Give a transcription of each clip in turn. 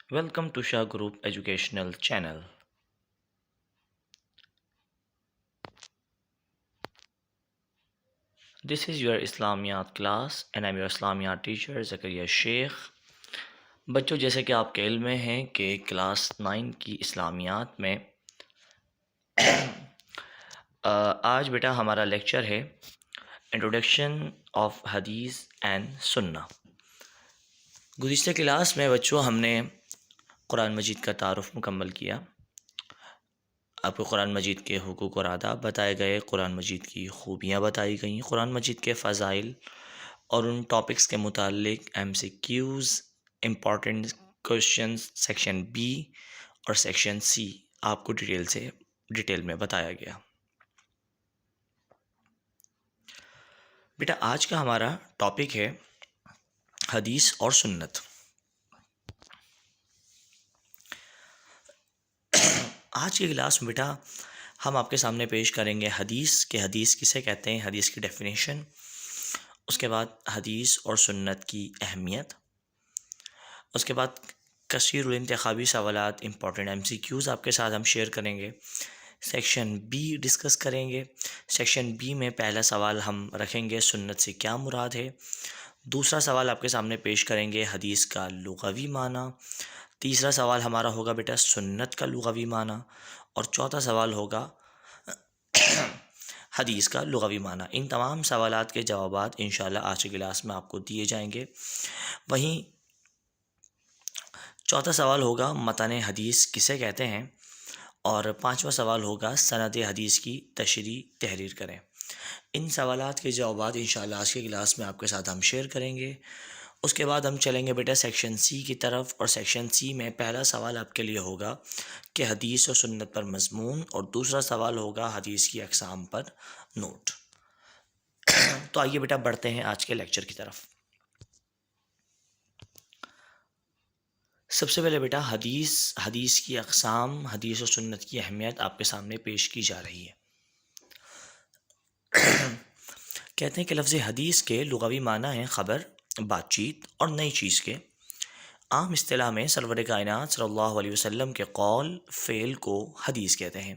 Welcome to Shah Group Educational Channel. This is your Islamiyat class and I'm your Islamiyat teacher Zakaria Sheikh. بچوں جیسے کہ آپ کے علم میں ہیں کہ کلاس 9 کی اسلامیات میں آج بیٹا ہمارا لیکچر ہے انٹروڈکشن آف حدیث اینڈ سنہ۔ گزشتہ کلاس میں بچوں ہم نے قرآن مجید کا تعارف مکمل کیا، آپ کو قرآن مجید کے حقوق اور آداب بتائے گئے، قرآن مجید کی خوبیاں بتائی گئیں، قرآن مجید کے فضائل اور ان ٹاپکس کے متعلق M C Qs, important questions section B اور سیکشن سی آپ کو ڈیٹیل میں بتایا گیا۔ بیٹا آج کا ہمارا ٹاپک ہے حدیث اور سنت۔ آج کی کلاس میں بیٹا ہم آپ کے سامنے پیش کریں گے حدیث کہ حدیث کسے کہتے ہیں، حدیث کی ڈیفینیشن، اس کے بعد حدیث اور سنت کی اہمیت، اس کے بعد کثیر الانتخابی سوالات، امپورٹنٹ ایم سی کیوز آپ کے ساتھ ہم شیئر کریں گے، سیکشن بی ڈسکس کریں گے۔ سیکشن بی میں پہلا سوال ہم رکھیں گے سنت سے کیا مراد ہے، دوسرا سوال آپ کے سامنے پیش کریں گے حدیث کا لغوی معنی، تیسرا سوال ہمارا ہوگا بیٹا سنت کا لغوی معنی، اور چوتھا سوال ہوگا حدیث کا لغوی معنی۔ ان تمام سوالات کے جوابات انشاءاللہ آج کی کلاس میں آپ کو دیے جائیں گے۔ وہیں چوتھا سوال ہوگا متن حدیث کسے کہتے ہیں، اور پانچواں سوال ہوگا سند حدیث کی تشریح تحریر کریں۔ ان سوالات کے جوابات انشاءاللہ آج کی کلاس میں آپ کے ساتھ ہم شیئر کریں گے۔ اس کے بعد ہم چلیں گے بیٹا سیکشن سی کی طرف، اور سیکشن سی میں پہلا سوال آپ کے لیے ہوگا کہ حدیث اور سنت پر مضمون، اور دوسرا سوال ہوگا حدیث کی اقسام پر نوٹ۔ تو آئیے بیٹا بڑھتے ہیں آج کے لیکچر کی طرف۔ سب سے پہلے بیٹا حدیث کی اقسام، حدیث و سنت کی اہمیت آپ کے سامنے پیش کی جا رہی ہے۔ کہتے ہیں کہ لفظ حدیث کے لغوی معنی ہیں خبر، بات چیت اور نئی چیز کے۔ عام اصطلاح میں سرور کائنات صلی اللہ علیہ وسلم کے قول فعل کو حدیث کہتے ہیں،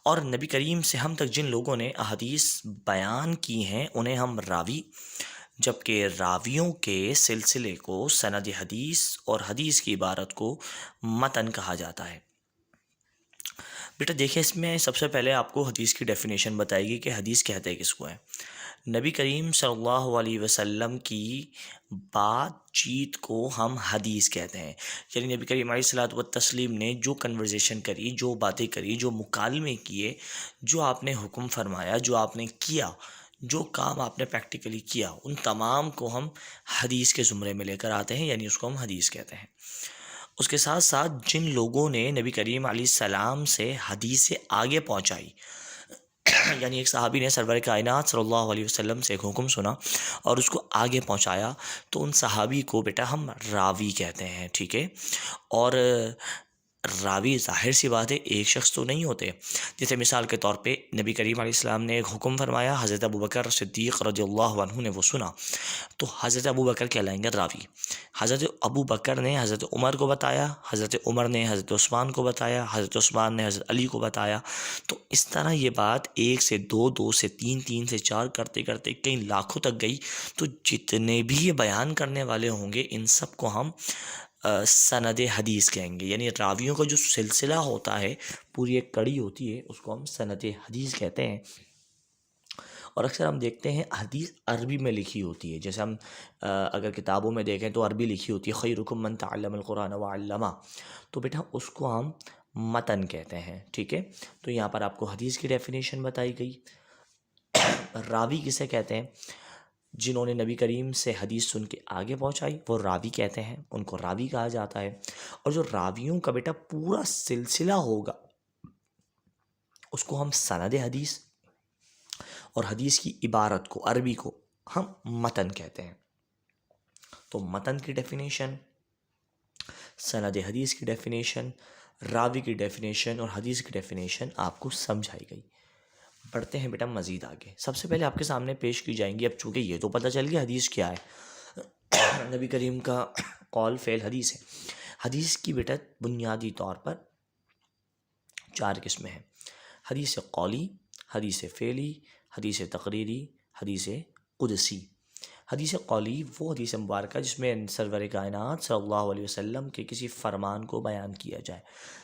اور نبی کریم سے ہم تک جن لوگوں نے احادیث بیان کی ہیں انہیں ہم راوی، جبکہ راویوں کے سلسلے کو سند حدیث اور حدیث کی عبارت کو متن کہا جاتا ہے۔ بیٹا دیکھیں اس میں سب سے پہلے آپ کو حدیث کی ڈیفینیشن بتائے گی کہ حدیث کہتے کس کو ہیں۔ نبی کریم صلی اللہ علیہ وسلم کی بات چیت کو ہم حدیث کہتے ہیں، یعنی نبی کریم علیہ الصلوۃ والتسلیم نے جو کنورزیشن کری، جو باتیں کری، جو مکالمے کیے، جو آپ نے حکم فرمایا، جو آپ نے کیا، جو کام آپ نے پریکٹیکلی کیا، ان تمام کو ہم حدیث کے زمرے میں لے کر آتے ہیں، یعنی اس کو ہم حدیث کہتے ہیں۔ اس کے ساتھ ساتھ جن لوگوں نے نبی کریم علیہ السلام سے حدیث سے آگے پہنچائی، یعنی ایک صحابی نے سرور کائنات صلی اللہ علیہ وسلم سے ایک حکم سنا اور اس کو آگے پہنچایا، تو ان صحابی کو بیٹا ہم راوی کہتے ہیں، ٹھیک ہے۔ اور راوی ظاہر سی بات ہے ایک شخص تو نہیں ہوتے، جیسے مثال کے طور پہ نبی کریم علیہ السلام نے ایک حکم فرمایا، حضرت ابوبکر صدیق رضی اللہ عنہ نے وہ سنا، تو حضرت ابوبکر کہلائیں گے راوی۔ حضرت ابوبکر نے حضرت عمر کو بتایا، حضرت عمر نے حضرت عثمان کو بتایا، حضرت عثمان نے حضرت علی کو بتایا، تو اس طرح یہ بات ایک سے دو، دو سے تین، تین سے چار کرتے کرتے کئی لاکھوں تک گئی۔ تو جتنے بھی یہ بیان کرنے والے ہوں گے ان سب کو ہم سند حدیث کہیں گے، یعنی راویوں کا جو سلسلہ ہوتا ہے، پوری ایک کڑی ہوتی ہے، اس کو ہم سند حدیث کہتے ہیں۔ اور اکثر ہم دیکھتے ہیں حدیث عربی میں لکھی ہوتی ہے، جیسے ہم اگر کتابوں میں دیکھیں تو عربی لکھی ہوتی ہے، خیرکم من تعلم القرآن وعلمہ، تو بیٹا اس کو ہم متن کہتے ہیں، ٹھیک ہے۔ تو یہاں پر آپ کو حدیث کی ڈیفینیشن بتائی گئی۔ راوی کسے کہتے ہیں؟ جنہوں نے نبی کریم سے حدیث سن کے آگے پہنچائی وہ راوی کہتے ہیں، ان کو راوی کہا جاتا ہے۔ اور جو راویوں کا بیٹا پورا سلسلہ ہوگا اس کو ہم سند حدیث، اور حدیث کی عبارت کو، عربی کو ہم متن کہتے ہیں۔ تو متن کی ڈیفینیشن، سند حدیث کی ڈیفینیشن، راوی کی ڈیفینیشن اور حدیث کی ڈیفینیشن آپ کو سمجھائی گئی۔ بڑھتے ہیں بیٹا مزید آگے۔ سب سے پہلے آپ کے سامنے پیش کی جائیں گی، اب چونکہ یہ تو پتہ چل گیا حدیث کیا ہے، نبی کریم کا قول فعل حدیث ہے۔ حدیث کی بیٹا بنیادی طور پر 4 قسمیں ہیں: حدیث قولی، حدیث فعلی، حدیث تقریری، حدیث قدسی۔ حدیث قولی وہ حدیث مبارکہ جس میں سرور کائنات صلی اللہ علیہ وسلم کے کسی فرمان کو بیان کیا جائے،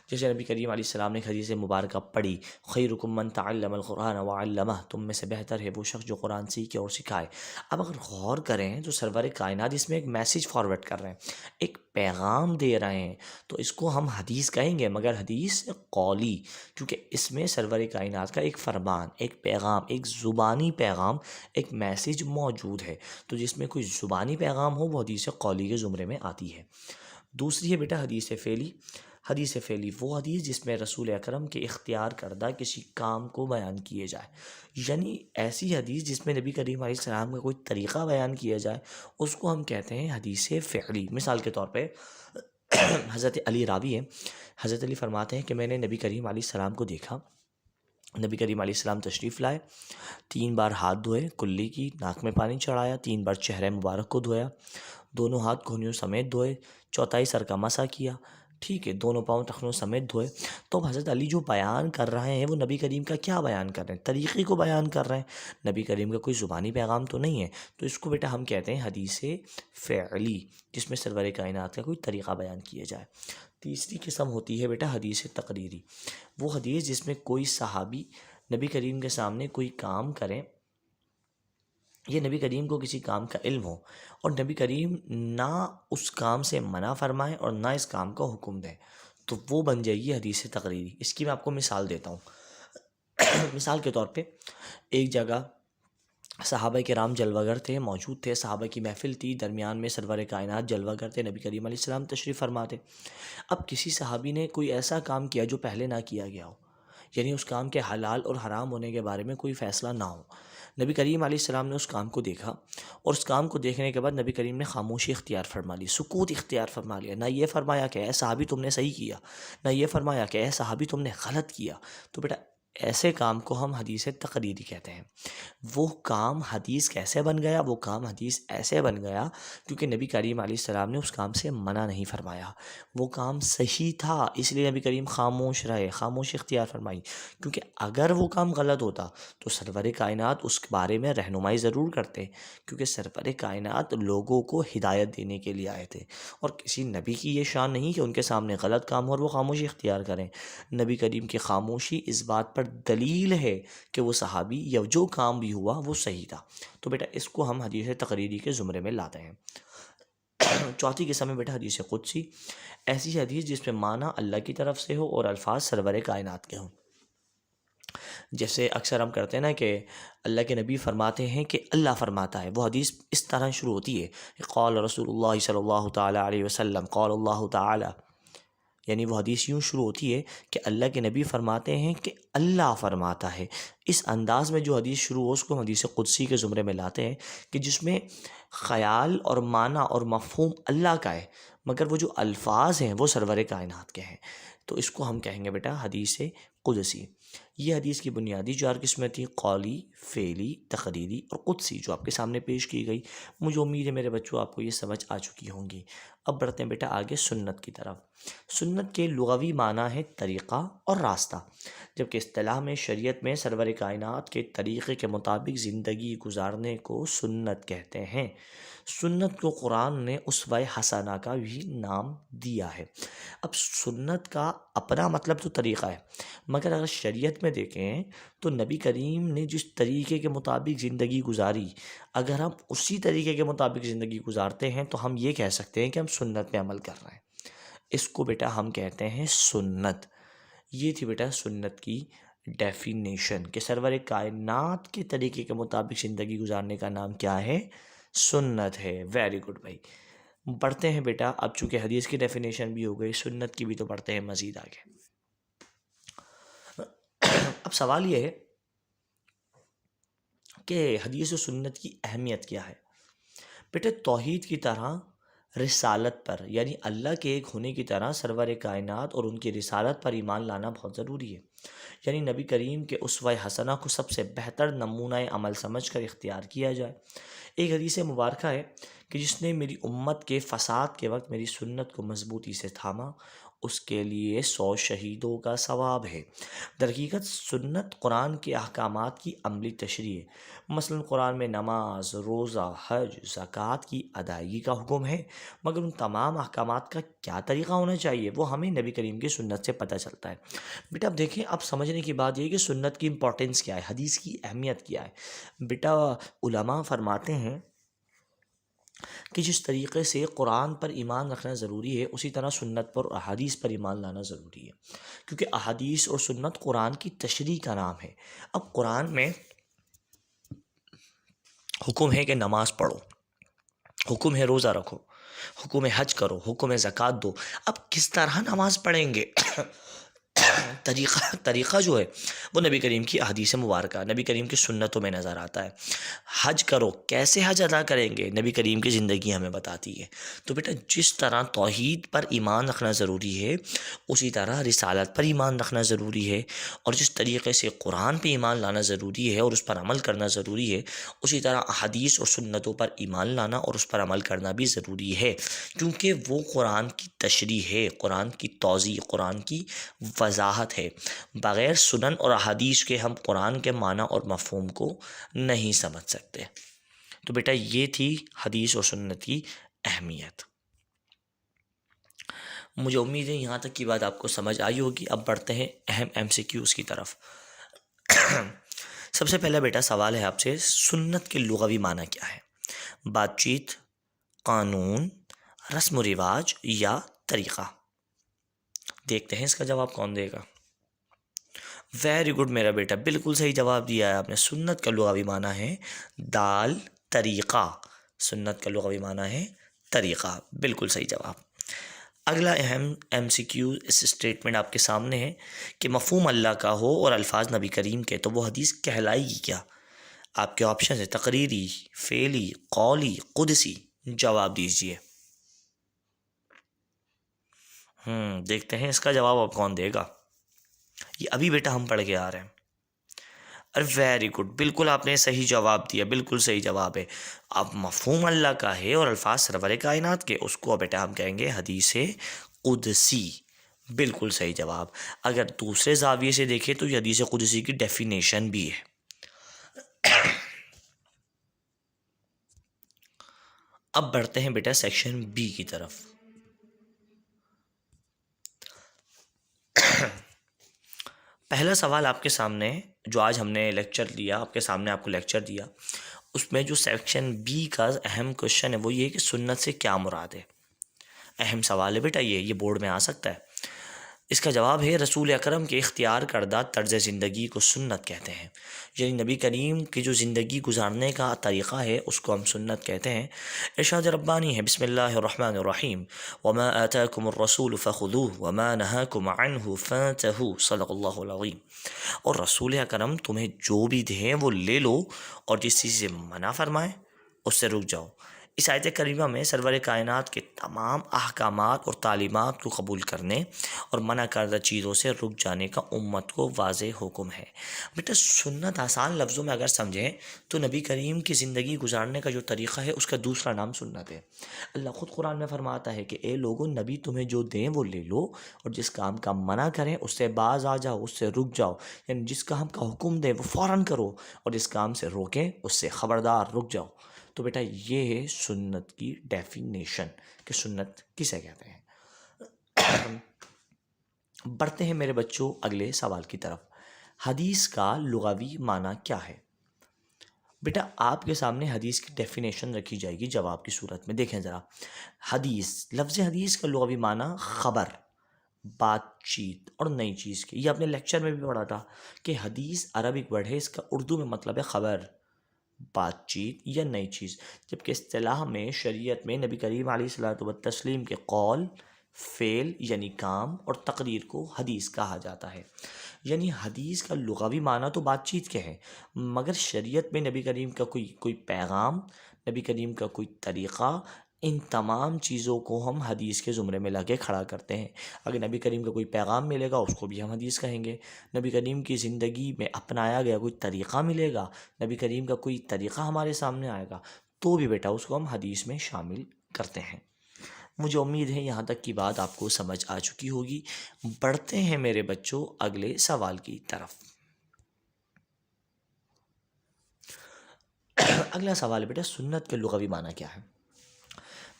جیسے نبی کریم علیہ السلام نے حدیث مبارکہ پڑھی: خیرکم من تعلم القرآن وعلمہ، تم میں سے بہتر ہے وہ شخص جو قرآن سیکھے اور سکھائے۔ اب اگر غور کریں تو سرور کائنات اس میں ایک میسیج فارورڈ کر رہے ہیں، ایک پیغام دے رہے ہیں، تو اس کو ہم حدیث کہیں گے، مگر حدیث قولی، کیونکہ اس میں سرور کائنات کا ایک فرمان، ایک پیغام، ایک زبانی پیغام، ایک میسیج موجود ہے، تو جس میں کوئی زبانی پیغام ہو وہ حدیث قولی کے زمرے میں آتی ہے۔ دوسری ہے بیٹا حدیث فعلی۔ حدیث فعلی وہ حدیث جس میں رسول اکرم کے اختیار کردہ کسی کام کو بیان کیے جائے، یعنی ایسی حدیث جس میں نبی کریم علیہ السلام کا کوئی طریقہ بیان کیا جائے، اس کو ہم کہتے ہیں حدیث فعلی۔ مثال کے طور پہ حضرت علی راوی ہیں، حضرت علی فرماتے ہیں کہ میں نے نبی کریم علیہ السلام کو دیکھا، نبی کریم علیہ السلام تشریف لائے، 3 بار ہاتھ دھوئے، کلی کی، ناک میں پانی چڑھایا، 3 بار چہرہ مبارک کو دھویا، دونوں ہاتھ گھنیوں سمیت دھوئے، چوتھائی سر کا مسح کیا، ٹھیک ہے، دونوں پاؤں ٹخنوں سمیت دھوئے۔ تو اب حضرت علی جو بیان کر رہے ہیں وہ نبی کریم کا کیا بیان کر رہے ہیں؟ طریقے کو بیان کر رہے ہیں، نبی کریم کا کوئی زبانی پیغام تو نہیں ہے، تو اس کو بیٹا ہم کہتے ہیں حدیث فعلی، جس میں سرور کائنات کا کوئی طریقہ بیان کیا جائے۔ تیسری قسم ہوتی ہے بیٹا حدیث تقریری، وہ حدیث جس میں کوئی صحابی نبی کریم کے سامنے کوئی کام کریں، یہ نبی کریم کو کسی کام کا علم ہو اور نبی کریم نہ اس کام سے منع فرمائیں اور نہ اس کام کا حکم دیں، تو وہ بن جائے گی حدیث تقریری۔ اس کی میں آپ کو مثال دیتا ہوں۔ مثال کے طور پہ ایک جگہ صحابہ کرام جلوہ گر تھے، موجود تھے، صحابہ کی محفل تھی، درمیان میں سرور کائنات جلوہ گر تھے، نبی کریم علیہ السلام تشریف فرما تھے۔ اب کسی صحابی نے کوئی ایسا کام کیا جو پہلے نہ کیا گیا ہو، یعنی اس کام کے حلال اور حرام ہونے کے بارے میں کوئی فیصلہ نہ ہو۔ نبی کریم علیہ السلام نے اس کام کو دیکھا اور اس کام کو دیکھنے کے بعد نبی کریم نے خاموشی اختیار فرما لی، سکوت اختیار فرما لیا، نہ یہ فرمایا کہ اے صحابی تم نے صحیح کیا، نہ یہ فرمایا کہ اے صحابی تم نے غلط کیا۔ تو بیٹا ایسے کام کو ہم حدیث تقریری کہتے ہیں۔ وہ کام حدیث کیسے بن گیا؟ وہ کام حدیث ایسے بن گیا کیونکہ نبی کریم علیہ السلام نے اس کام سے منع نہیں فرمایا، وہ کام صحیح تھا، اس لیے نبی کریم خاموش رہے، خاموش اختیار فرمائی، کیونکہ اگر وہ کام غلط ہوتا تو سرور کائنات اس بارے میں رہنمائی ضرور کرتے، کیونکہ سرور کائنات لوگوں کو ہدایت دینے کے لیے آئے تھے، اور کسی نبی کی یہ شان نہیں کہ ان کے سامنے غلط کام ہو اور وہ خاموشی اختیار کریں۔ نبی کریم کی خاموشی اس بات پر دلیل ہے کہ وہ صحابی یا جو کام بھی ہوا وہ صحیح تھا، تو بیٹا اس کو ہم حدیث تقریری کے زمرے میں لاتے ہیں۔ چوتھی قسم ہے بیٹا حدیث قدسی، ایسی حدیث جس میں معنی اللہ کی طرف سے ہو اور الفاظ سرور کائنات کے ہوں۔ جیسے اکثر ہم کرتے ہیں نا کہ اللہ کے نبی فرماتے ہیں کہ اللہ فرماتا ہے، وہ حدیث اس طرح شروع ہوتی ہے، قال رسول اللہ صلی اللہ تعالیٰ علیہ وسلم، قال اللہ تعالیٰ، یعنی وہ حدیث یوں شروع ہوتی ہے کہ اللہ کے نبی فرماتے ہیں کہ اللہ فرماتا ہے۔ اس انداز میں جو حدیث شروع ہو اس کو حدیث قدسی کے زمرے میں لاتے ہیں، کہ جس میں خیال اور معنی اور مفہوم اللہ کا ہے، مگر وہ جو الفاظ ہیں وہ سرور کائنات کے ہیں، تو اس کو ہم کہیں گے بیٹا حدیث قدسی۔ یہ حدیث کی بنیادی 4 قسمیں تھیں: قولی، فعلی، تقریری اور قدسی، جو آپ کے سامنے پیش کی گئی۔ مجھے امید ہے میرے بچوں آپ کو یہ سمجھ آ چکی ہوں گی۔ اب بڑھتے ہیں بیٹا آگے سنت کی طرف۔ سنت کے لغوی معنی ہے طریقہ اور راستہ، جبکہ اصطلاح میں شریعت میں سرور کائنات کے طریقے کے مطابق زندگی گزارنے کو سنت کہتے ہیں۔ سنت کو قرآن نے اسوہ حسنہ کا بھی نام دیا ہے۔ اب سنت کا اپنا مطلب تو طریقہ ہے، مگر اگر شریعت میں دیکھیں تو نبی کریم نے جس طریقے کے مطابق زندگی گزاری، اگر ہم اسی طریقے کے مطابق زندگی گزارتے ہیں تو ہم یہ کہہ سکتے ہیں کہ ہم سنت میں عمل کر رہے ہیں۔ اس کو بیٹا ہم کہتے ہیں سنت۔ یہ تھی بیٹا سنت کی ڈیفینیشن کہ سرور کائنات کے طریقے کے مطابق زندگی گزارنے کا نام کیا ہے؟ سنت ہے۔ ویری گڈ بھائی۔ پڑھتے ہیں بیٹا، اب چونکہ حدیث کی ڈیفینیشن بھی ہو گئی، سنت کی بھی تو پڑھتے ہیں مزید آگے۔ اب سوال یہ ہے کہ حدیث و سنت کی اہمیت کیا ہے؟ بیٹے توحید کی طرح رسالت پر، یعنی اللہ کے ایک ہونے کی طرح سرور کائنات اور ان کی رسالت پر ایمان لانا بہت ضروری ہے، یعنی نبی کریم کے اسوہ حسنہ کو سب سے بہتر نمونہ عمل سمجھ کر اختیار کیا جائے۔ ایک حدیث مبارکہ ہے کہ جس نے میری امت کے فساد کے وقت میری سنت کو مضبوطی سے تھاما، اس کے لیے 100 شہیدوں کا ثواب ہے۔ در حقیقت سنت قرآن کے احکامات کی عملی تشریح ہے۔ مثلا قرآن میں نماز، روزہ، حج، زکوٰۃ کی ادائیگی کا حکم ہے، مگر ان تمام احکامات کا کیا طریقہ ہونا چاہیے وہ ہمیں نبی کریم کی سنت سے پتہ چلتا ہے۔ بیٹا اب دیکھیں، اب سمجھنے کی بات یہ ہے کہ سنت کی امپورٹنس کیا ہے، حدیث کی اہمیت کیا ہے۔ بیٹا علماء فرماتے ہیں کہ جس طریقے سے قرآن پر ایمان رکھنا ضروری ہے، اسی طرح سنت پر اور احادیث پر ایمان لانا ضروری ہے، کیونکہ احادیث اور سنت قرآن کی تشریح کا نام ہے۔ اب قرآن میں حکم ہے کہ نماز پڑھو، حکم ہے روزہ رکھو، حکم ہے حج کرو، حکم ہے زکوٰۃ دو۔ اب کس طرح نماز پڑھیں گے؟ طریقہ جو ہے وہ نبی کریم کی احادیث مبارکہ، نبی کریم کی سنتوں میں نظر آتا ہے۔ حج کرو، کیسے حج ادا کریں گے؟ نبی کریم کی زندگی ہمیں بتاتی ہے۔ تو بیٹا جس طرح توحید پر ایمان رکھنا ضروری ہے، اسی طرح رسالت پر ایمان رکھنا ضروری ہے، اور جس طریقے سے قرآن پہ ایمان لانا ضروری ہے اور اس پر عمل کرنا ضروری ہے، اسی طرح احادیث اور سنتوں پر ایمان لانا اور اس پر عمل کرنا بھی ضروری ہے، کیونکہ وہ قرآن کی تشریح ہے، قرآن کی توضیح، قرآن کی وضاحت ہے۔ بغیر سنن اور احادیث کے ہم قرآن کے معنی اور مفہوم کو نہیں سمجھ سکتے۔ تو بیٹا یہ تھی حدیث اور سنت کی اہمیت۔ مجھے امید ہے یہاں تک کی بات آپ کو سمجھ آئی ہوگی۔ اب بڑھتے ہیں اہم MCQs کی طرف۔ سب سے پہلا بیٹا سوال ہے آپ سے، سنت کے لغوی معنی کیا ہے؟ بات چیت، قانون، رسم و رواج یا طریقہ؟ دیکھتے ہیں اس کا جواب کون دے گا۔ ویری گڈ میرا بیٹا، بالکل صحیح جواب دیا ہے آپ نے۔ سنت کا لغوی معنی ہے دال، طریقہ۔ سنت کا لغوی معنی ہے طریقہ، بالکل صحیح جواب۔ اگلا اہم MCQ اس اسٹیٹمنٹ آپ کے سامنے ہے کہ مفہوم اللہ کا ہو اور الفاظ نبی کریم کے، تو وہ حدیث کہلائے گی کیا؟ آپ کے آپشن ہے تقریری، فعلی، قولی، قدسی۔ جواب دیجئے۔ دیکھتے ہیں اس کا جواب اب کون دے گا۔ یہ ابھی بیٹا ہم پڑھ کے آ رہے ہیں۔ ارے ویری گڈ، بالکل آپ نے صحیح جواب دیا، بالکل صحیح جواب ہے۔ اب مفہوم اللہ کا ہے اور الفاظ سرور کائنات کے، اس کو بیٹا ہم کہیں گے حدیث قدسی۔ بالکل صحیح جواب۔ اگر دوسرے زاویے سے دیکھیں تو یہ حدیث قدسی کی ڈیفینیشن بھی ہے۔ اب بڑھتے ہیں بیٹا سیکشن بی کی طرف۔ پہلا سوال آپ کے سامنے جو آج ہم نے لیکچر لیا، آپ کے سامنے آپ کو لیکچر دیا، اس میں جو سیکشن بی کا اہم کوشچن ہے وہ یہ کہ سنت سے کیا مراد ہے؟ اہم سوال ہے بیٹا، یہ بورڈ میں آ سکتا ہے۔ اس کا جواب ہے رسول اکرم کے اختیار کردہ طرز زندگی کو سنت کہتے ہیں، یعنی نبی کریم کی جو زندگی گزارنے کا طریقہ ہے اس کو ہم سنت کہتے ہیں۔ ارشاد ربانی ہے، بسم اللہ الرحمن الرحیم، وما آتاکم الرسول فخذوہ وما نہاکم عنہ فانتہوا، صدق اللہ العظیم۔ اور رسول اکرم تمہیں جو بھی دیں وہ لے لو، اور جس چیز سے منع فرمائے اس سے رک جاؤ۔ اس آیت کریمہ میں سرور کائنات کے تمام احکامات اور تعلیمات کو قبول کرنے اور منع کردہ چیزوں سے رک جانے کا امت کو واضح حکم ہے۔ بیٹا سنت آسان لفظوں میں اگر سمجھیں تو نبی کریم کی زندگی گزارنے کا جو طریقہ ہے اس کا دوسرا نام سنت ہے۔ اللہ خود قرآن میں فرماتا ہے کہ اے لوگوں، نبی تمہیں جو دیں وہ لے لو، اور جس کام کا منع کریں اس سے باز آ جاؤ، اس سے رک جاؤ، یعنی جس کام کا حکم دیں وہ فوراً کرو، اور جس کام سے روکیں اس سے خبردار رک جاؤ۔ تو بیٹا یہ ہے سنت کی ڈیفینیشن کہ سنت کسے کہتے ہیں۔ بڑھتے ہیں میرے بچوں اگلے سوال کی طرف۔ حدیث کا لغوی معنی کیا ہے؟ بیٹا آپ کے سامنے حدیث کی ڈیفینیشن رکھی جائے گی جواب کی صورت میں۔ دیکھیں ذرا، حدیث، لفظ حدیث کا لغوی معنی خبر، بات چیت اور نئی چیز کی۔ یہ آپ نے لیکچر میں بھی پڑھا تھا کہ حدیث عربک ورڈ ہے، اس کا اردو میں مطلب ہے خبر، بات چیت یا نئی چیز، جبکہ اصطلاح میں شریعت میں نبی کریم علیہ الصلوۃ والتسلیم کے قول، فعل یعنی کام اور تقریر کو حدیث کہا جاتا ہے۔ یعنی حدیث کا لغوی معنی تو بات چیت کے ہے، مگر شریعت میں نبی کریم کا کوئی پیغام، نبی کریم کا کوئی طریقہ، ان تمام چیزوں کو ہم حدیث کے زمرے میں لا کے کھڑا کرتے ہیں۔ اگر نبی کریم کا کوئی پیغام ملے گا اس کو بھی ہم حدیث کہیں گے۔ نبی کریم کی زندگی میں اپنایا گیا کوئی طریقہ ملے گا، نبی کریم کا کوئی طریقہ ہمارے سامنے آئے گا، تو بھی بیٹا اس کو ہم حدیث میں شامل کرتے ہیں۔ مجھے امید ہے یہاں تک کی بات آپ کو سمجھ آ چکی ہوگی۔ بڑھتے ہیں میرے بچوں اگلے سوال کی طرف۔ اگلا سوال ہے بیٹا، سنت کے لغوی معنی کیا ہے؟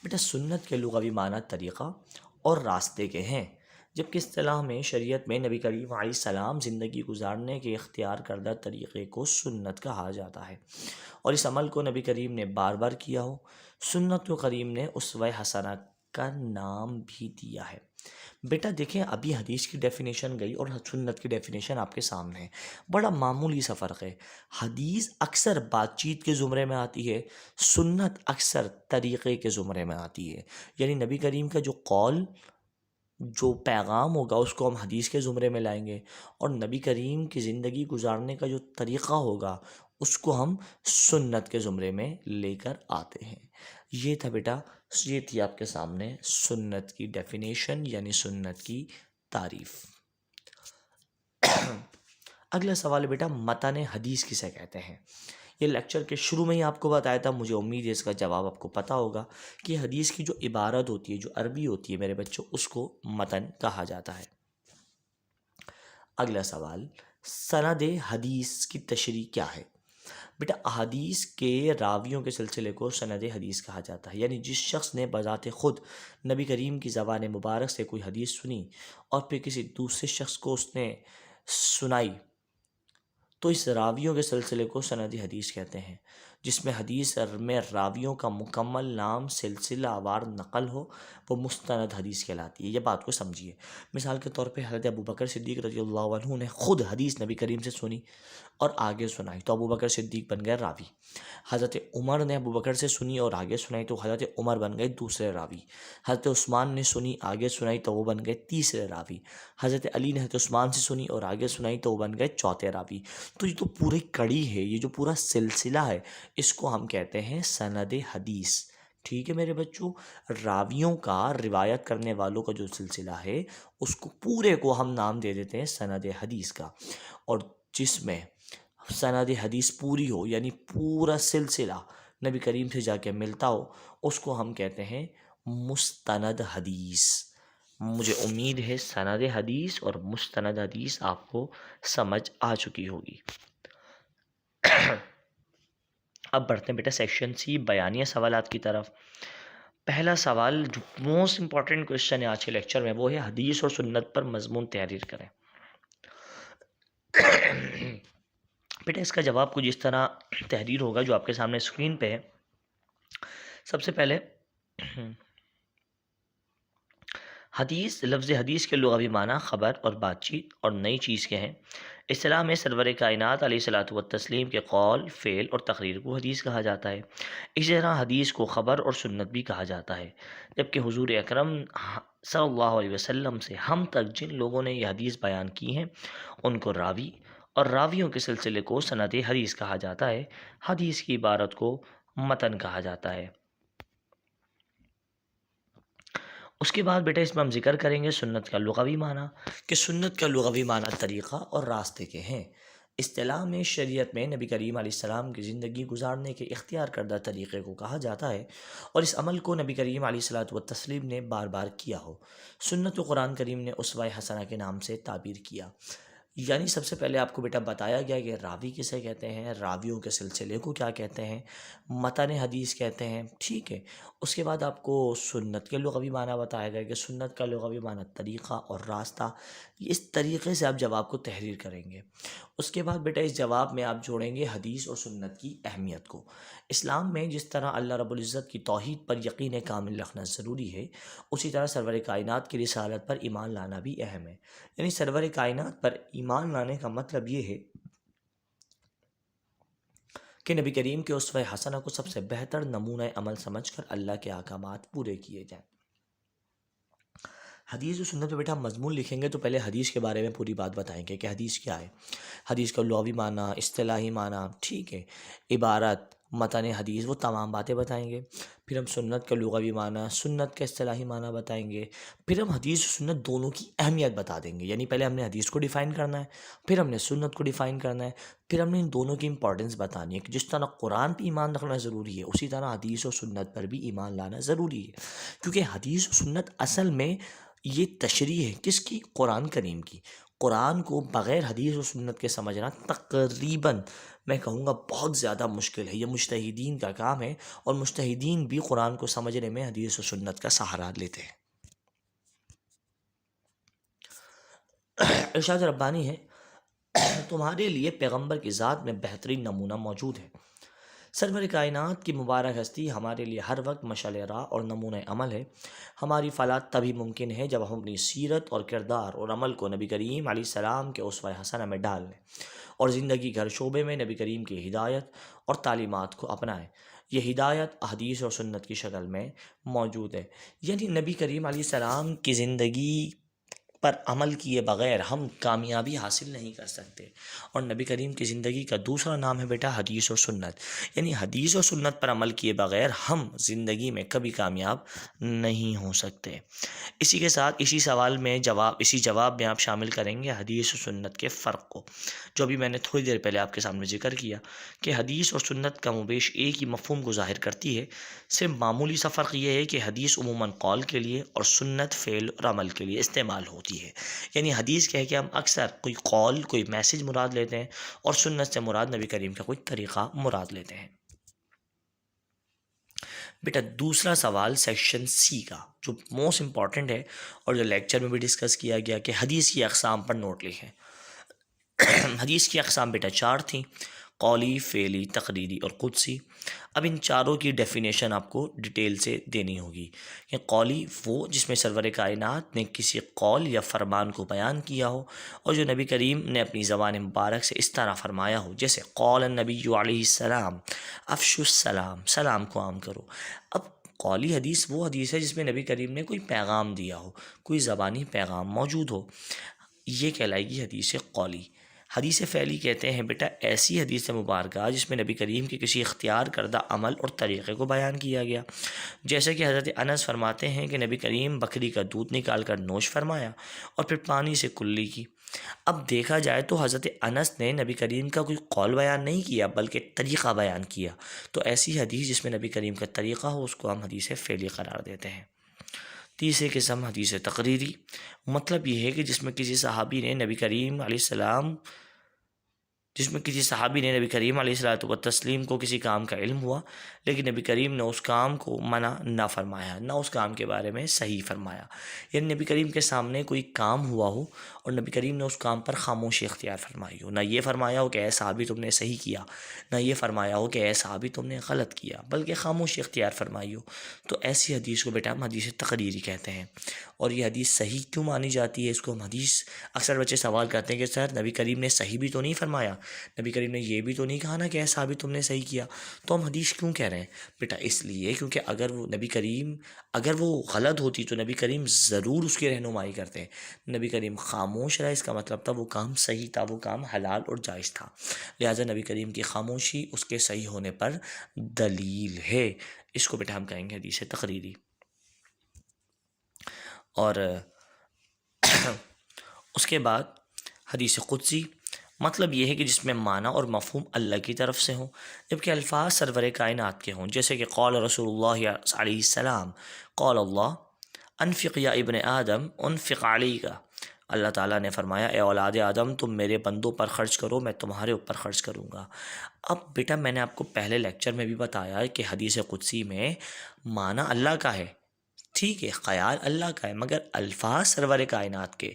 بیٹا سنت کے لغوی معنی طریقہ اور راستے کے ہیں، جبکہ اصطلاح میں شریعت میں نبی کریم علیہ السلام زندگی گزارنے کے اختیار کردہ طریقے کو سنت کہا جاتا ہے، اور اس عمل کو نبی کریم نے بار بار کیا ہو۔ سنت کو کریم نے اسوہ حسنہ کا نام بھی دیا ہے۔ بیٹا دیکھیں، ابھی حدیث کی ڈیفینیشن گئی اور سنت کی ڈیفینیشن آپ کے سامنے ہے، بڑا معمولی سا فرق ہے۔ حدیث اکثر بات چیت کے زمرے میں آتی ہے، سنت اکثر طریقے کے زمرے میں آتی ہے، یعنی نبی کریم کا جو قول، جو پیغام ہوگا اس کو ہم حدیث کے زمرے میں لائیں گے، اور نبی کریم کی زندگی گزارنے کا جو طریقہ ہوگا اس کو ہم سنت کے زمرے میں لے کر آتے ہیں۔ یہ تھا بیٹا، یہ تھی آپ کے سامنے سنت کی ڈیفینیشن، یعنی سنت کی تعریف۔ اگلا سوال ہے بیٹا، متن حدیث کسے کہتے ہیں؟ یہ لیکچر کے شروع میں ہی آپ کو بتایا تھا، مجھے امید ہے اس کا جواب آپ کو پتہ ہوگا کہ حدیث کی جو عبارت ہوتی ہے، جو عربی ہوتی ہے میرے بچوں، اس کو متن کہا جاتا ہے۔ اگلا سوال، سند حدیث کی تشریح کیا ہے؟ بیٹا احادیث کے راویوں کے سلسلے کو سند حدیث کہا جاتا ہے، یعنی جس شخص نے بذات خود نبی کریم کی زبان مبارک سے کوئی حدیث سنی اور پھر کسی دوسرے شخص کو اس نے سنائی، تو اس راویوں کے سلسلے کو سند حدیث کہتے ہیں۔ جس میں حدیث میں راویوں کا مکمل نام سلسلہ وار نقل ہو، وہ مستند حدیث کہلاتی ہے۔ یہ بات کو سمجھیے، مثال کے طور پہ حضرت ابوبکر صدیق رضی اللہ عنہ نے خود حدیث نبی کریم سے سنی اور آگے سنائی، تو ابوبکر صدیق بن گئے راوی۔ حضرت عمر نے ابوبکر سے سنی اور آگے سنائی، تو حضرت عمر بن گئے دوسرے راوی۔ حضرت عثمان نے سنی، آگے سنائی، تو وہ بن گئے تیسرے راوی۔ حضرت علی نے حضرت عثمان سے سنی اور آگے سنائی، تو وہ بن گئے چوتھے راوی۔ تو یہ تو پوری کڑی ہے، یہ جو پورا سلسلہ ہے، اس کو ہم کہتے ہیں سند حدیث۔ ٹھیک ہے میرے بچوں، راویوں کا، روایت کرنے والوں کا جو سلسلہ ہے، اس کو پورے کو ہم نام دے دیتے ہیں سند حدیث کا۔ اور جس میں سند حدیث پوری ہو، یعنی پورا سلسلہ نبی کریم سے جا کے ملتا ہو، اس کو ہم کہتے ہیں مستند حدیث۔ مجھے امید ہے سند حدیث اور مستند حدیث آپ کو سمجھ آ چکی ہوگی۔ اب بڑھتے ہیں بیٹا سیکشن سی، بیانیہ سوالات کی طرف۔ پہلا سوال جو موسٹ امپورٹنٹ کوشچن ہے آج کے لیکچر میں، وہ ہے حدیث اور سنت پر مضمون تحریر کریں۔ بیٹا اس کا جواب کچھ اس طرح تحریر ہوگا جو آپ کے سامنے اسکرین پہ ہے۔ سب سے پہلے حدیث، لفظ حدیث کے لغوی معنی خبر اور بات چیت اور نئی چیز کے ہیں۔ اصطلاح میں سرور کائنات علیہ الصلوۃ والتسلیم کے قول، فعل اور تقریر کو حدیث کہا جاتا ہے۔ اسی طرح حدیث کو خبر اور سنت بھی کہا جاتا ہے، جبکہ حضور اکرم صلی اللہ علیہ وسلم سے ہم تک جن لوگوں نے یہ حدیث بیان کی ہیں ان کو راوی، اور راویوں کے سلسلے کو سند حدیث کہا جاتا ہے۔ حدیث کی عبارت کو متن کہا جاتا ہے۔ اس کے بعد بیٹا اس میں ہم ذکر کریں گے سنت کا لغوی معنی، کہ سنت کا لغوی معنی طریقہ اور راستے کے ہیں۔ اصطلاح میں شریعت میں نبی کریم علیہ السلام کی زندگی گزارنے کے اختیار کردہ طریقے کو کہا جاتا ہے، اور اس عمل کو نبی کریم علیہ الصلوۃ والتسلیم نے بار بار کیا ہو۔ سنت کو قرآن کریم نے اسوہ حسنہ کے نام سے تعبیر کیا۔ یعنی سب سے پہلے آپ کو بیٹا بتایا گیا کہ راوی کسے کہتے ہیں، راویوں کے سلسلے کو کیا کہتے ہیں، متن حدیث کہتے ہیں، ٹھیک ہے۔ اس کے بعد آپ کو سنت کے لغوی معنی بتایا گیا کہ سنت کا لغوی معنی طریقہ اور راستہ۔ اس طریقے سے آپ جواب کو تحریر کریں گے۔ اس کے بعد بیٹا اس جواب میں آپ جوڑیں گے حدیث اور سنت کی اہمیت کو۔ اسلام میں جس طرح اللہ رب العزت کی توحید پر یقین کامل رکھنا ضروری ہے، اسی طرح سرور کائنات کی رسالت پر ایمان لانا بھی اہم ہے۔ یعنی سرور کائنات پر ایمان لانے کا مطلب یہ ہے کہ نبی کریم کے اسوہ حسنہ کو سب سے بہتر نمونہ عمل سمجھ کر اللہ کے احکامات پورے کیے جائیں۔ حدیث و سنت پہ بیٹا ہم مضمون لکھیں گے تو پہلے حدیث کے بارے میں پوری بات بتائیں گے کہ حدیث کیا ہے، حدیث کا لغوی معنی، اصطلاحی معنی، ٹھیک ہے، عبارت، متن حدیث وہ تمام باتیں بتائیں گے، پھر ہم سنت کا لغوی معنی، سنت کا اصطلاحی معنی بتائیں گے، پھر ہم حدیث و سنت دونوں کی اہمیت بتا دیں گے، یعنی پہلے ہم نے حدیث کو ڈیفائن کرنا ہے، پھر ہم نے سنت کو ڈیفائن کرنا ہے، پھر ہم نے ان دونوں کی امپورٹنس بتانی ہے کہ جس طرح قرآن پہ ایمان رکھنا ضروری ہے اسی طرح حدیث و سنت پر بھی ایمان لانا ضروری ہے، کیونکہ حدیث و سنت اصل میں یہ تشریح ہے کس کی؟ قرآن کریم کی۔ قرآن کو بغیر حدیث و سنت کے سمجھنا تقریباً میں کہوں گا بہت زیادہ مشکل ہے، یہ مجتہدین کا کام ہے، اور مجتہدین بھی قرآن کو سمجھنے میں حدیث و سنت کا سہارا لیتے ہیں۔ ارشاد ربانی ہے، تمہارے لیے پیغمبر کی ذات میں بہترین نمونہ موجود ہے۔ سرور کائنات کی مبارک ہستی ہمارے لیے ہر وقت مشعل راہ اور نمونہ عمل ہے۔ ہماری فلاح تبھی ممکن ہے جب ہم اپنی سیرت اور کردار اور عمل کو نبی کریم علیہ السلام کے اسوہ حسنہ میں ڈال لیں اور زندگی کے ہر شعبے میں نبی کریم کی ہدایت اور تعلیمات کو اپنائیں۔ یہ ہدایت حدیث اور سنت کی شکل میں موجود ہے، یعنی نبی کریم علیہ السلام کی زندگی پر عمل کیے بغیر ہم کامیابی حاصل نہیں کر سکتے، اور نبی کریم کی زندگی کا دوسرا نام ہے بیٹا حدیث و سنت، یعنی حدیث و سنت پر عمل کیے بغیر ہم زندگی میں کبھی کامیاب نہیں ہو سکتے۔ اسی کے ساتھ اسی جواب میں آپ شامل کریں گے حدیث و سنت کے فرق کو، جو بھی میں نے تھوڑی دیر پہلے آپ کے سامنے ذکر کیا کہ حدیث اور سنت کا مبیش ایک ہی مفہوم کو ظاہر کرتی ہے، صرف معمولی سا فرق یہ ہے کہ حدیث عموماً قول کے لیے اور سنت فعل اور عمل کے لیے استعمال ہوتی ہے، یعنی حدیث کہہ کے ہم اکثر کوئی قول کوئی میسج مراد لیتے ہیں، اور سنت سے مراد نبی کریم کا کوئی طریقہ مراد لیتے ہیں۔ بیٹا دوسرا سوال سیکشن سی کا جو موسٹ امپورٹنٹ ہے اور جو لیکچر میں بھی ڈسکس کیا گیا کہ حدیث کی اقسام پر نوٹ لکھیں۔ حدیث کی اقسام بیٹا 4 تھیں، قولی، فعلی، تقریری اور قدسی۔ اب ان چاروں کی ڈیفینیشن آپ کو ڈیٹیل سے دینی ہوگی کہ قولی وہ جس میں سرور کائنات نے کسی قول یا فرمان کو بیان کیا ہو اور جو نبی کریم نے اپنی زبان مبارک سے اس طرح فرمایا ہو، جیسے قول النبی علیہ السلام افشوا السلام، سلام کو عام کرو۔ اب قولی حدیث وہ حدیث ہے جس میں نبی کریم نے کوئی پیغام دیا ہو، کوئی زبانی پیغام موجود ہو، یہ کہلائے گی حدیث قولی۔ حدیث فعلی کہتے ہیں بیٹا ایسی حدیث مبارکہ جس میں نبی کریم کے کسی اختیار کردہ عمل اور طریقے کو بیان کیا گیا، جیسے کہ حضرت انس فرماتے ہیں کہ نبی کریم بکری کا دودھ نکال کر نوش فرمایا اور پھر پانی سے کلی کی۔ اب دیکھا جائے تو حضرت انس نے نبی کریم کا کوئی قول بیان نہیں کیا بلکہ طریقہ بیان کیا، تو ایسی حدیث جس میں نبی کریم کا طریقہ ہو اس کو ہم حدیث فعلی قرار دیتے ہیں۔ تیسری قسم حدیث تقریری، مطلب یہ ہے کہ جس میں کسی صحابی نے نبی کریم علیہ الصلوۃ والتسلیم کو کسی کام کا علم ہوا لیکن نبی کریم نے اس کام کو منع نہ فرمایا، نہ اس کام کے بارے میں صحیح فرمایا، یعنی نبی کریم کے سامنے کوئی کام ہوا ہو اور نبی کریم نے اس کام پر خاموشی اختیار فرمائی ہو، نہ یہ فرمایا ہو کہ اے صحابی تم نے صحیح کیا، نہ یہ فرمایا ہو کہ اے صحابی تم نے غلط کیا، بلکہ خاموشی اختیار فرمائی ہو، تو ایسی حدیث کو بیٹا ہم حدیث تقریری کہتے ہیں۔ اور یہ حدیث صحیح کیوں مانی جاتی ہے؟ اس کو ہم حدیث، اکثر بچے سوال کرتے ہیں کہ سر نبی کریم نے صحیح بھی تو نہیں فرمایا، نبی کریم نے یہ بھی تو نہیں کہا نا کہ اے صحابی تم نے صحیح کیا، تو ہم حدیث کیوں کہہ رہے ہیں؟ بیٹا اس لیے کیونکہ اگر وہ غلط ہوتی تو نبی کریم ضرور اس کی رہنمائی کرتے ہیں، نبی کریم خاموش رہا اس کا مطلب تھا وہ کام صحیح تھا، وہ کام حلال اور جائز تھا، لہٰذا نبی کریم کی خاموشی اس کے صحیح ہونے پر دلیل ہے، اس کو بیٹا ہم کہیں گے حدیث تقریری۔ اور اس کے بعد حدیث قدسی، مطلب یہ ہے کہ جس میں معنی اور مفہوم اللہ کی طرف سے ہوں جبکہ الفاظ سرور کائنات کے ہوں، جیسے کہ قول رسول اللہ علیہ السلام، قول اللہ انفق یا ابن آدم انفق علیک، اللہ تعالیٰ نے فرمایا اے اولاد آدم تم میرے بندوں پر خرچ کرو میں تمہارے اوپر خرچ کروں گا۔ اب بیٹا میں نے آپ کو پہلے لیکچر میں بھی بتایا کہ حدیث قدسی میں معنی اللہ کا ہے، ٹھیک ہے، خیال اللہ کا ہے، مگر الفاظ سرور کائنات کے۔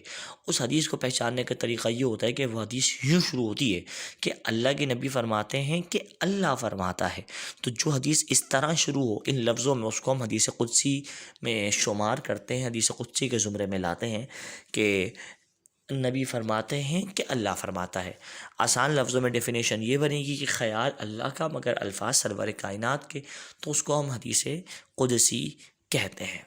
اس حدیث کو پہچاننے کا طریقہ یہ ہوتا ہے کہ وہ حدیث یوں شروع ہوتی ہے کہ اللہ کے نبی فرماتے ہیں کہ اللہ فرماتا ہے، تو جو حدیث اس طرح شروع ہو ان لفظوں میں اس کو ہم حدیث قدسی میں شمار کرتے ہیں، حدیث قدسی کے زمرے میں لاتے ہیں کہ نبی فرماتے ہیں کہ اللہ فرماتا ہے۔ آسان لفظوں میں ڈیفینیشن یہ بنے گی کہ خیال اللہ کا مگر الفاظ سرور کائنات کے، تو اس کو ہم حدیث قدسی کہتے ہیں۔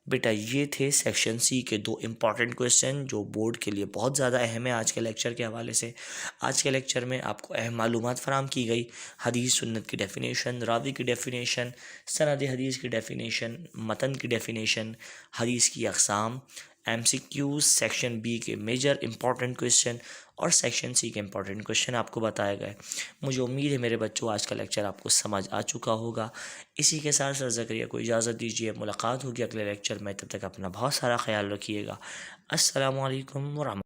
بیٹا یہ تھے سیکشن سی کے 2 امپورٹنٹ کویسچن جو بورڈ کے لیے بہت زیادہ اہم ہے آج کے لیکچر کے حوالے سے۔ آج کے لیکچر میں آپ کو اہم معلومات فراہم کی گئی، حدیث سنت کی ڈیفینیشن، راوی کی ڈیفینیشن، سند حدیث کی ڈیفینیشن، متن کی ڈیفینیشن، حدیث کی اقسام، M C Qs, section B کے میجر امپورٹنٹ کویسچن اور سیکشن سی کے امپورٹنٹ کویسچن آپ کو بتائے گئے۔ مجھے امید ہے میرے بچوں آج کا لیکچر آپ کو سمجھ آ چکا ہوگا۔ اسی کے ساتھ سر زکریا کو اجازت دیجیے، ملاقات ہوگی اگلے لیکچر میں، تب تک اپنا بہت سارا خیال رکھیے گا۔ السلام علیکم ورحمۃ اللہ۔